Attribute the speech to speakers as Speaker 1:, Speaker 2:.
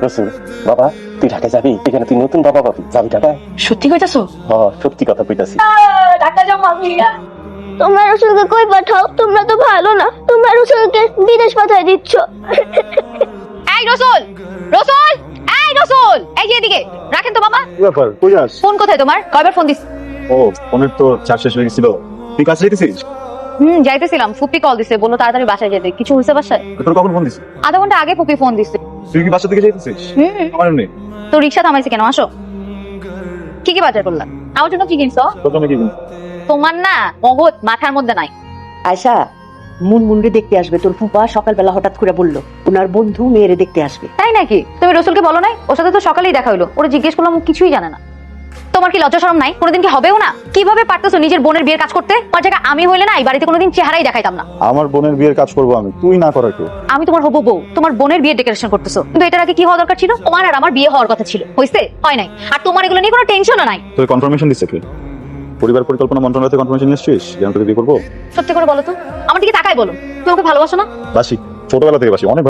Speaker 1: রসুল বাবা, তুই ঢাকা যাবি? এখানে তুই নতুন বাবা পাবি। যাবি ঢাকায়?
Speaker 2: সত্যি কইতাছো?
Speaker 1: সত্যি কথা কইতাছি।
Speaker 2: ঢাকা যাও মামি।
Speaker 3: তোমরা রসুলকে কই পাঠাও? তোমরা তো ভালো না, তোমরা রসুলকে বিদেশ পাঠাই দিচ্ছ।
Speaker 2: এই রসুল, রসুল, এই রসুল, এই যে এদিকে রাখেন তো মামা।
Speaker 4: কি ব্যাপার, কই যাস?
Speaker 2: ফোন কোথায় তোমার? কয়বার ফোন দিস?
Speaker 4: ও, ফোনের তো চার্জ শেষ হয়ে গেছিল। তুই কাছে যেতেছিস?
Speaker 2: যাইতেছিলাম। ফুপি কল দিছে, বললো তাড়াতাড়ি বাসায় যেতে। কিছু হয়েছে বাসায়?
Speaker 4: তোর কখন ফোন দিছিস?
Speaker 2: আধা ঘন্টা আগে ফুপি ফোন দিছে।
Speaker 4: তুই কি বাসা থেকে যেতেছিস? আমার নেই।
Speaker 2: তো রিক্সা থামাইছে কেন? আসো। কি কি বাজার করলাম? আমার জন্য কি কিনছো?
Speaker 4: তোর জন্য কি কিনবো?
Speaker 2: তোমার না মগজ মাথার মধ্যে নাই।
Speaker 5: আয়শা, মুনমুনরে দেখতে আসবে। তোর ফুপা সকালবেলা হঠাৎ করে বললো ওনার বন্ধু মেয়েরে দেখতে আসবে।
Speaker 2: তাই নাকি? তুমি রসুলকে বলো নাই? ওর সাথে তো সকালেই দেখা হইলো। ওরা জিজ্ঞেস করলাম, ও কিছুই জানে না। তোমার কি লজ্জা শরম নাই? কোনোদিন কি হবেও না? কিভাবে পারতেছো নিজের বোনের বিয়ের কাজ করতে? আমার জায়গা আমি হইলে না এই বাড়িতে কোনোদিন চেহারাই দেখাইতাম না।
Speaker 4: আমার বোনের বিয়ের কাজ করবো আমি, তুই না করার কেউ।
Speaker 2: আমি তোমার হবু বউ, তোমার বোনের বিয়ের ডেকোরেশন করতেছো। কিন্তু এটার আগে কি হওয়া দরকার ছিল? তোমার আর আমার বিয়ে হওয়ার কথা ছিল। হইছে? হয় নাই। আর তোমার এগুলো নিয়ে কোনো টেনশনও নাই।
Speaker 4: তুই কনফার্মেশন দিচ্ছে কি? পরিবার পরিকল্পনা মন্ত্রণালয় থেকে কনফার্মেশন নিয়ে এসেছিস যে আমি তোকে বিয়ে করবো?
Speaker 2: সত্যি করে বলো তো, আমার দিকে তাকাই বলো, তুমি আমাকে ভালোবাসো না?
Speaker 4: বাসি, ছোটবেলা থেকে বাসি, অনেক